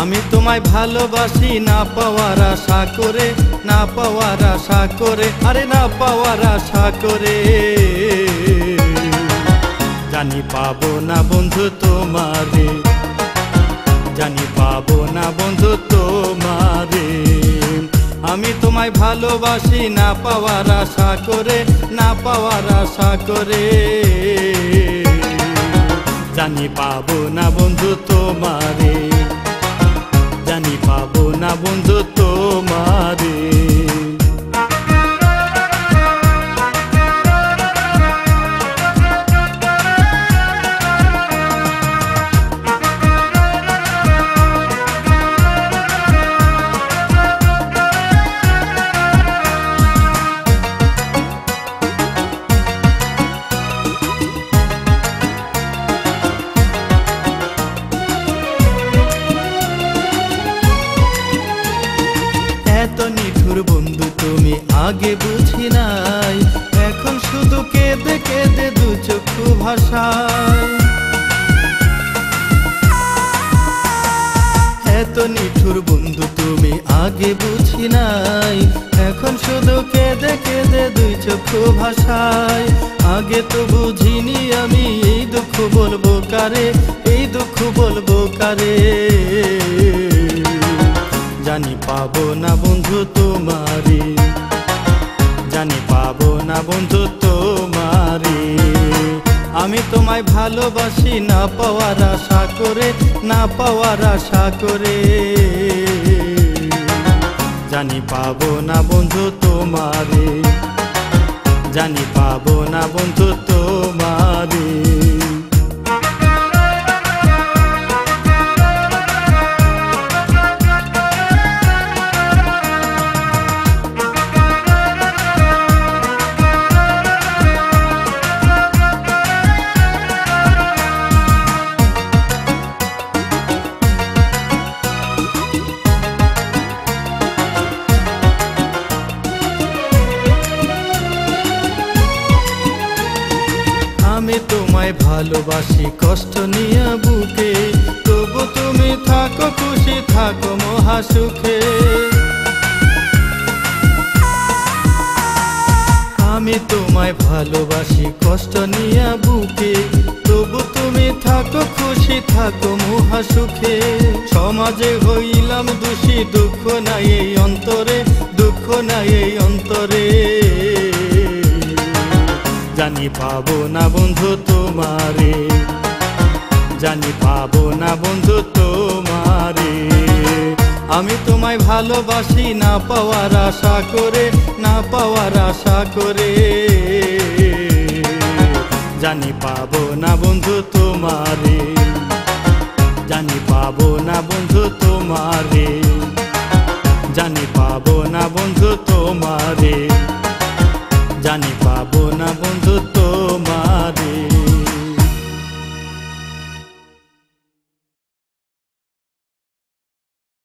আমি তোমায় ভালোবাসি না পাওয়ার আশা করে, না পাওয়ার আশা করে, আরে না পাওয়ার আশা করে। জানি পাবো না বন্ধু তোমারে, জানি পাবো না বন্ধু তোমারে। আমি তোমায় ভালোবাসি না পাওয়ার আশা করে, না পাওয়ার আশা করে। জানি পাবো না বন্ধু তোমারে, জানি পাবো না বন্ধু তোমারে। এত নিঠুর বন্ধু তুমি আগে বুঝি নাই, এখন শুধু কেঁদে কেঁদে দু চক্ষু ভাসায়। এত নিঠুর বন্ধু তুমি আগে বুঝি নাই, এখন শুধু কেঁদে কেঁদে দুই চক্ষু ভাসায়। আগে তো বুঝিনি আমি এই দুঃখ বলবো কারে, এই দুঃখ বলবো কারে। জানি পাবো না বন্ধু তোমারে, জানি পাবো না বন্ধু তোমারে। আমি তোমায় ভালোবাসি না পাওয়ার আশা করে, না পাওয়ার আশা করে। জানি পাবো না বন্ধু তোমারে, জানি পাবো না বন্ধু তোমারে। আমি তোমায় ভালোবাসি কষ্ট নিয়ে বুকে, তবু তুমি থাকো খুশি থাকো মহাসুখে। আমি তোমায় ভালোবাসি কষ্ট নিয়ে বুকে, তবু তুমি থাকো খুশি থাকো মহাসুখে। সমাজে হইলাম দোষী, দুঃখ নাই এই অন্তরে, দুঃখ নাই এই অন্তরে। জানি পাবো না বন্ধু তোমারে, জানি পাবো না বন্ধু তোমারে। আমি তোমায় ভালোবাসি না পাওয়ার আশা করে, না পাওয়ার আশা করে। জানি পাবো না বন্ধু তোমারে, জানি পাবো না বন্ধু তোমারে, জানি পাবো না বন্ধু তোমারে, জানি পাবো না বন্ধু।